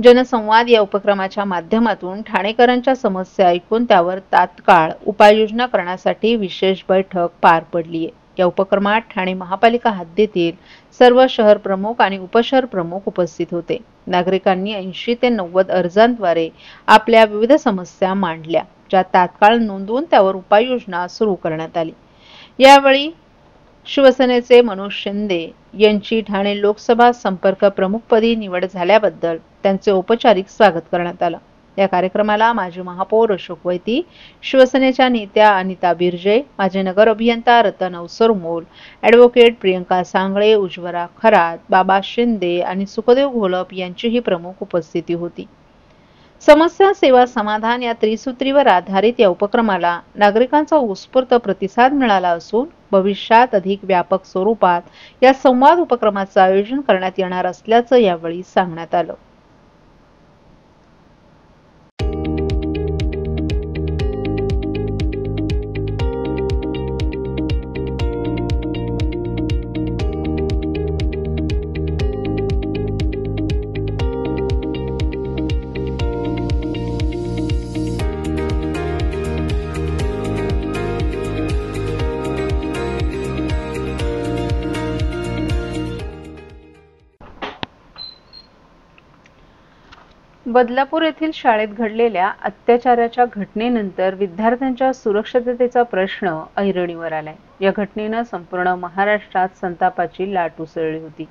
जनसंवाद या उपक्रमाच्या माध्यमातून ठाणेकरांच्या समस्या ऐकून त्यावर तात्काळ उपाययोजना करण्यासाठी विशेष बैठक पार पडली आहे। या उपक्रमात ठाणे महापालिका हद्दीतील सर्व शहर प्रमुख आणि उपशहर प्रमुख उपस्थित होते। नागरिकांनी 80 ते 90 अर्जांद्वारे आपल्या विविध समस्या मांडल्या, ज्या तात्काळ नोंदवून त्यावर उपाययोजना सुरू करण्यात आली। यावेळी शिवसेनेचे मनोज शिंदे यांची ठाणे लोकसभा संपर्क प्रमुखपदी निवड झाल्याबद्दल त्यांचे औपचारिक स्वागत करण्यात आले। या कार्यक्रमाला माजी महापौर अशोक वैती, शिवसेनेच्या नेत्या अनिता बिर्जे, माजी नगर अभियंता रतन अवसरमोल, ॲडव्होकेट प्रियंका सांगळे, उज्वला खरात, बाबा शिंदे आणि सुखदेव घोलप यांचीही प्रमुख उपस्थिती होती। समस्या सेवा समाधान या त्रिसूत्रीवर आधारित या उपक्रमाला नागरिकांचा उत्स्फूर्त प्रतिसाद मिळाला असून भविष्यात अधिक व्यापक स्वरूपात या संवाद उपक्रमाचे आयोजन करण्यात येणार असल्याचं यावेळी सांगण्यात आलं। बदलापूर येथील शाळेत घडलेल्या अत्याचाराच्या घटनेनंतर विद्यार्थ्यांच्या सुरक्षिततेचा प्रश्न ऐरणीवर आलाय। या घटनेने संपूर्ण महाराष्ट्रात संतापाची लाट उसळली होती।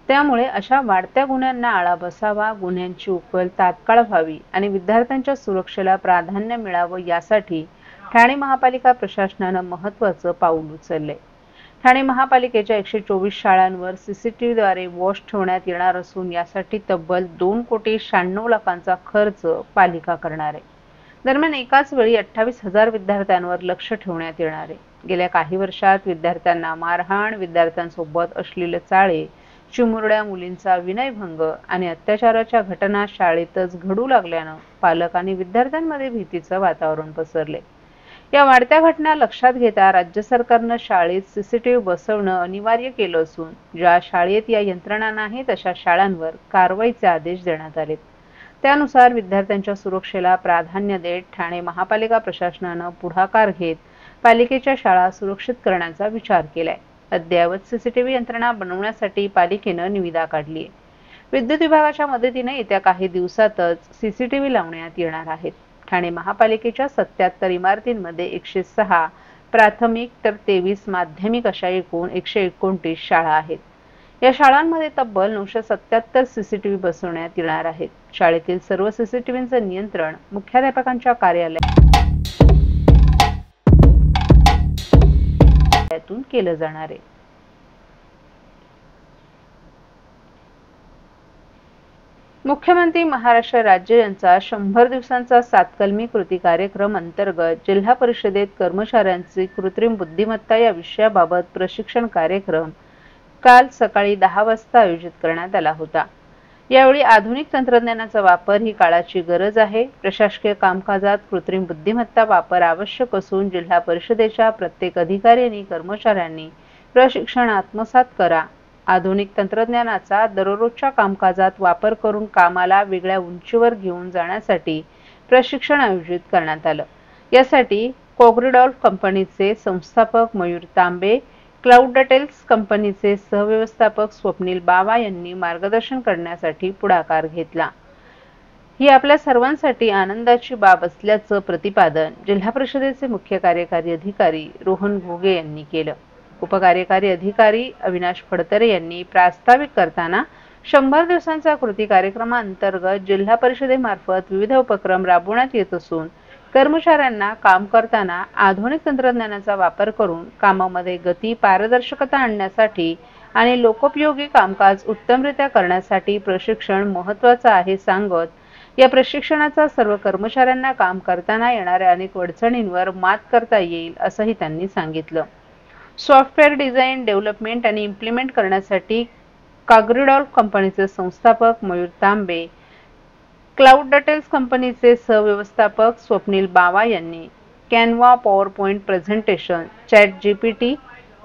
त्यामुळे अशा वाढत्या गुन्ह्यांना आळा बसावा, गुन्ह्यांची उकल तात्काळ व्हावी आणि विद्यार्थ्यांच्या सुरक्षेला प्राधान्य मिळावं यासाठी ठाणे महापालिका प्रशासनाने महत्त्वाचं पाऊल उचलले। ठाणे महापालिकेच्या 124 शाळांवर सीसीटीव्हीद्वारे वॉच ठेवण्यात येणार असून यासाठी तब्बल 2,96 लाखांचा खर्च पालिका करणार आहे। दरम्यान एकाच वेळी 28,000 विद्यार्थ्यांवर लक्ष ठेवण्यात येणार आहे। गेल्या काही वर्षात विद्यार्थ्यांना मारहाण, विद्यार्थ्यांसोबत अश्लील चाळे, चिमुरड्या मुलींचा विनयभंग आणि अत्याचाराच्या घटना शाळेतच घडू लागल्यानं पालक आणि विद्यार्थ्यांमध्ये भीतीचं वातावरण पसरले। या वाढत्या घटना लक्षात घेता राज्य सरकारने शाळेत सीसीटीव्ही बसवणं अनिवार्य केलं असून ज्या शाळेत या यंत्रणा नाहीत अशा शाळांवर कारवाईचे आदेश देण्यात आलेत। त्यानुसार विद्यार्थ्यांच्या सुरक्षेला प्राधान्य देत ठाणे महापालिका प्रशासनाने पुढाकार घेत पालिकेच्या शाळा सुरक्षित करण्याचा विचार केलाय। अद्ययावत सीसीटीव्ही यंत्रणा बनवण्यासाठी पालिकेने निविदा काढली आहे। विद्युत विभागाच्या मदतीने येत्या काही दिवसातच सीसीटीव्ही लावण्यात येणार आहेत। ठाणे महापालिकेच्या 77 इमारतींमध्ये 106 प्राथमिक तर 23 माध्यमिक अशा एकूण 129 शाळा आहेत। या शाळांमध्ये तब्बल 977 सीसीटीव्ही बसवण्यात येणार आहेत। शाळेतील सर्व सीसीटीव्हींचे नियंत्रण मुख्याध्यापकांच्या कार्यालयातून केलं जाणार आहे। मुख्यमंत्री महाराष्ट्र राज्य यांचा 100 दिवसांचा 7 कलमी कृती कार्यक्रम अंतर्गत जिल्हा परिषदेत कर्मचाऱ्यांची कृत्रिम बुद्धिमत्ता या विषयाबाबत प्रशिक्षण कार्यक्रम काल सकाळी 10 वाजता आयोजित करण्यात आला होता। यावेळी आधुनिक तंत्रज्ञानाचा वापर ही काळाची गरज आहे। प्रशासकीय कामकाजात कृत्रिम बुद्धिमत्ता वापर आवश्यक असून जिल्हा परिषदेच्या प्रत्येक अधिकारी आणि कर्मचाऱ्यांनी प्रशिक्षण आत्मसात करा। आधुनिक तंत्रज्ञानाचा दररोजच्या कामकाजात वापर करून कामाला वेगळ्या उंचीवर घेऊन जाण्यासाठी प्रशिक्षण आयोजित करण्यात आलं। यासाठी कॉग्रिडॉल्फ कंपनीचे संस्थापक मयूर तांबे, क्लाउडटेल्स कंपनीचे सहव्यवस्थापक स्वप्नील बावा यांनी मार्गदर्शन करण्यासाठी पुढाकार घेतला। ही आपल्या सर्वांसाठी आनंदाची बाब असल्याचं प्रतिपादन जिल्हा परिषदेचे मुख्य कार्यकारी अधिकारी रोहन घोगे यांनी केलं। उपकार्यकारी अधिकारी अविनाश फडतरे यांनी प्रास्ताविक करताना 100 दिवसांचा कृती कार्यक्रमांतर्गत जिल्हा परिषदेमार्फत विविध उपक्रम राबवण्यात येत असून कर्मचाऱ्यांना काम करताना आधुनिक तंत्रज्ञानाचा वापर करून कामामध्ये गती, पारदर्शकता आणण्यासाठी आणि लोकोपयोगी कामकाज उत्तमरित्या करण्यासाठी प्रशिक्षण महत्त्वाचं आहे सांगत या प्रशिक्षणाचा सर्व कर्मचाऱ्यांना काम करताना येणाऱ्या अनेक अडचणींवर मात करता येईल असंही त्यांनी सांगितलं। सॉफ्टवेअर डिझाइन, डेव्हलपमेंट आणि इम्प्लिमेंट करण्यासाठी कॉग्रिडॉल्फ कंपनीचे संस्थापक मयूर तांबे, क्लाउडटेल्स कंपनीचे सहव्यवस्थापक स्वप्नील बावा यांनी Canva, PowerPoint presentation, ChatGPT,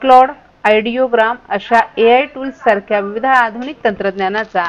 Claude, Ideogram अशा AI टूल्स सारख्या विविध आधुनिक तंत्रज्ञानाचा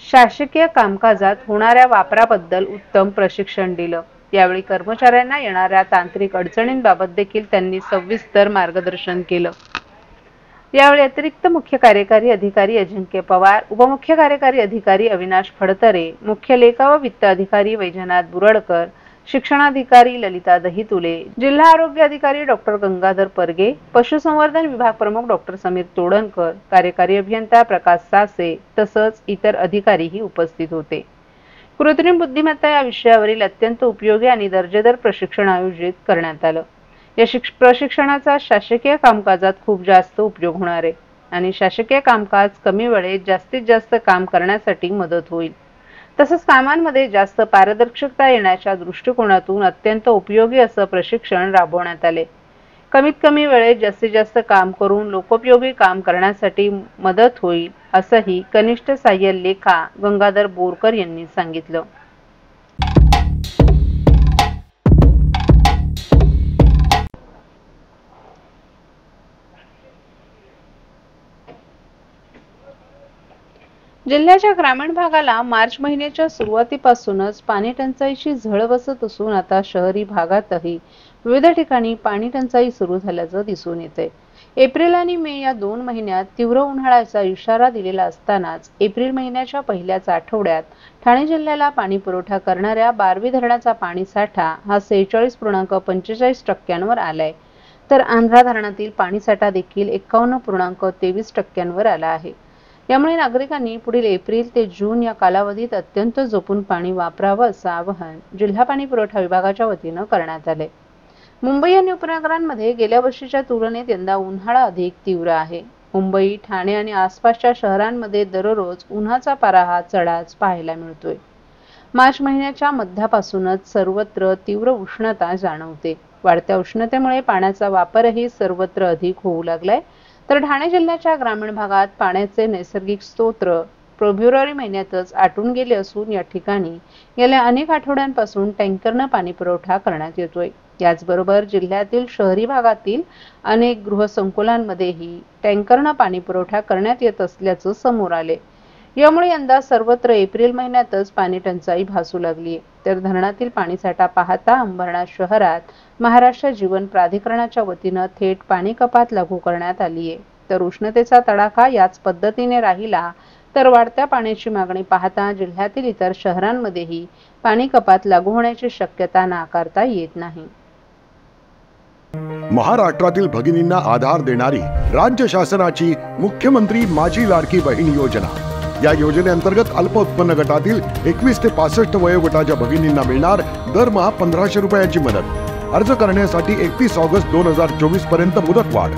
शासकीय कामकाजात होणाऱ्या वापराबद्दल उत्तम प्रशिक्षण दिलं। यावेळी कर्मचाऱ्यांना येणाऱ्या तांत्रिक अडचणींबाबत देखील त्यांनी सविस्तर मार्गदर्शन केलं। यावेळी अतिरिक्त मुख्य कार्यकारी अधिकारी अजिंक्य पवार, उपमुख्य कार्यकारी अधिकारी अविनाश फडतरे, मुख्य लेखा व वित्त अधिकारी वैजनाथ बुरडकर, शिक्षणाधिकारी ललिता दहितुले, जिल्हा आरोग्य अधिकारी डॉक्टर गंगाधर परगे, पशुसंवर्धन विभाग प्रमुख डॉक्टर समीर तोडणकर, कार्यकारी अभियंता प्रकाश सासे तसंच इतर अधिकारीही उपस्थित होते। कृत्रिम बुद्धिमत्ता या विषयावरील अत्यंत उपयोगी आणि दर्जेदार प्रशिक्षण आयोजित करण्यात आलं। या प्रशिक्षणाचा शासकीय कामकाजात खूप जास्त उपयोग होणार आहे आणि शासकीय कामकाज कमी वेळेत जास्तीत जास्त काम करण्यासाठी मदत होईल। तसंच कामांमध्ये जास्त पारदर्शकता येण्याच्या दृष्टिकोनातून अत्यंत उपयोगी असं प्रशिक्षण राबवण्यात आले। कमीत कमी वेळेत जास्तीत जास्त काम करून लोकोपयोगी काम करण्यासाठी मदत होईल असंही कनिष्ठ सहाय्यक लेखा गंगाधर बोरकर यांनी सांगितलं। जिल्ह्याच्या ग्रामीण भागाला मार्च महिन्याच्या सुरुवातीपासूनच पाणी टंचाईची झळ बसत असून आता शहरी भागातही विविध ठिकाणी पाणी टंचाई सुरू झाल्याचं दिसून येतंय। एप्रिल आणि मे या 2 महिन्यात तीव्र उन्हाळ्याचा इशारा दिलेला असतानाच एप्रिल महिन्याच्या पहिल्याच आठवड्यात ठाणे जिल्ह्याला पाणी पुरवठा करणाऱ्या बारवी धरणाचा पाणीसाठा हा 46.45% आलाय, तर आंध्रा धरणातील पाणीसाठा देखील 51.23% आला आहे। यामुळे नागरिकांनी पुढील एप्रिल ते जून या कालावधीत अत्यंत जपून पाणी वापरावं असं आवाहन जिल्हा पाणी पुरवठा विभागाच्या वतीनं करण्यात आले। मुंबई आणि उपनगरांमध्ये गेल्या वर्षीच्या तुलनेत यंदा उन्हाळा अधिक तीव्र आहे। मुंबई, ठाणे आणि आसपासच्या शहरांमध्ये दररोज उन्हाचा पारा हा चढाच पाहायला मिळतोय। मार्च महिन्याच्या मध्यापासूनच सर्वत्र तीव्र उष्णता जाणवते। वाढत्या उष्णतेमुळे पाण्याचा वापरही सर्वत्र अधिक होऊ लागलाय, तर ठाणे जिल्ह्याच्या ग्रामीण भागात पाण्याचे नैसर्गिक स्रोत फेब्रुवारी महिन्यातच आटून गेले असून या ठिकाणी गेल्या अनेक आठवड्यांपासून टँकरनं पाणी पुरवठा करण्यात येतोय। याचबरोबर जिल्ह्यातील शहरी भागातील अनेक गृहसंकुलांमध्येही टँकरनं पाणी पुरवठा करण्यात येत असल्याचं समोर आले। यामुळे यंदा सर्वत्र एप्रिल महिन्यातच पाणी टंचाई भासू लागली, तर धरणातील पाणीसाठा पाहता अंबरनाथ शहरात महाराष्ट्र जीवन प्राधिकरणाच्या वतीनं थेट पाणी कपात लागू करण्यात आली आहे। तर उष्णतेचा तडाखा याच पद्धतीने राहिला तर वाढत्या पाण्याची मागणी पाहता जिल्ह्यातील इतर शहरांमध्येही पाणी कपात लागू होण्याची शक्यता नाकारता येत नाही। महाराष्ट्रातील भगिनींना आधार देणारी राज्य शासनाची मुख्यमंत्री माझी लाडकी बहीण योजना। या योजनेअंतर्गत अल्प उत्पन्न गटातील 21 ते 65 वयोगटाच्या भगिनींना मिळणार दरमहा 1500 रुपयांची मदत। अर्ज करण्यासाठी 31 ऑगस्ट 2024 पर्यंत मुदतवाढ।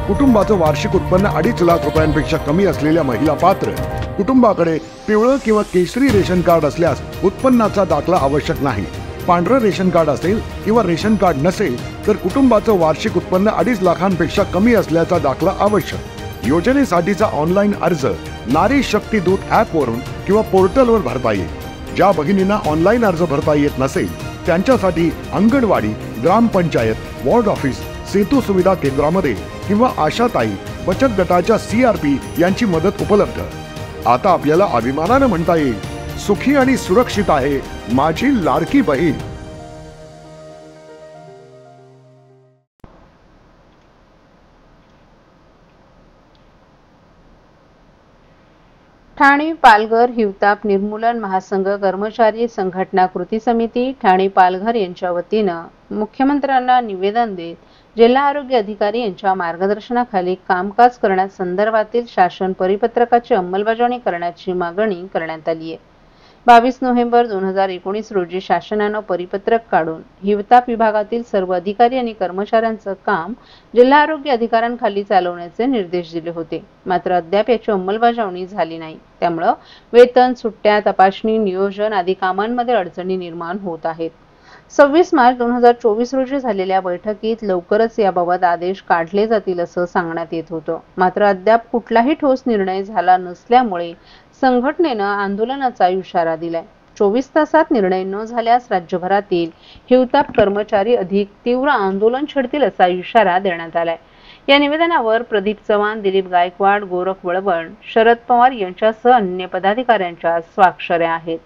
कुटुंबाचं वार्षिक उत्पन्न 2.5 लाख रुपयांपेक्षा कमी असलेल्या महिला पात्र। कुटुंबाकडे पिवळं किंवा केशरी रेशन कार्ड असल्यास उत्पन्नाचा दाखला आवश्यक नाही। पांढरं रेशन कार्ड असेल किंवा रेशन कार्ड नसेल तर कुटुंबाचं वार्षिक उत्पन्न 2.5 लाखांपेक्षा कमी असल्याचा दाखला आवश्यक। योजनेसाठीचा ऑनलाईन अर्ज नारी शक्ती दूत ॲप वरून किंवा पोर्टलवर भरता येईल। ज्या भगिनींना ऑनलाईन अर्ज भरता येत नसेल त्यांच्यासाठी अंगणवाडी, ग्रामपंचायत, वॉर्ड ऑफिस, सेतू सुविधा केंद्रामध्ये किंवा आशाताई बचत गटाच्या CRP यांची मदत उपलब्ध। आता आपल्याला अभिमानाने म्हणता येईल, सुखी आणि सुरक्षित आहे माझी लाडकी बहीण। ठाणे पालघर हिवताप निर्मूलन महासंघ कर्मचारी संघटना कृती समिती ठाणे पालघर यांच्या वतीनं मुख्यमंत्र्यांना निवेदन देत जिल्हा आरोग्य अधिकारी यांच्या मार्गदर्शनाखाली कामकाज करण्यासंदर्भातील शासन परिपत्रकाची अंमलबजावणी करण्याची मागणी करण्यात आली आहे। 22 नोव्हेंबर 2019 रोजी शासनानं परिपत्रक काढून हिवताप विभागातील सर्व अधिकारी आणि कर्मचाऱ्यांचं काम जिल्हा आरोग्य अधिकाऱ्यांखाली चालवण्याचे निर्देश दिले होते। मात्र अद्याप याची अंमलबजावणी झाली नाही, त्यामुळे वेतन, सुट्ट्या, तपासणी, नियोजन आदी कामांमध्ये अडचणी निर्माण होत आहेत। 26 मार्च 2024 रोजी झालेल्या बैठकीत लवकरच याबाबत आदेश काढले जातील असं सांगण्यात येत होतं। मात्र अद्याप कुठलाही ठोस निर्णय झाला नसल्यामुळे संघटनेनं आंदोलनाचा इशारा दिलाय। 24 तासात निर्णय न झाल्यास राज्यभरातील हिवताप कर्मचारी अधिक तीव्र आंदोलन छेडतील असा इशारा देण्यात आलाय। या निवेदनावर प्रदीप चव्हाण, दिलीप गायकवाड, गोरख वळवण, शरद पवार यांच्यासह अन्य पदाधिकाऱ्यांच्या स्वाक्षऱ्या आहेत.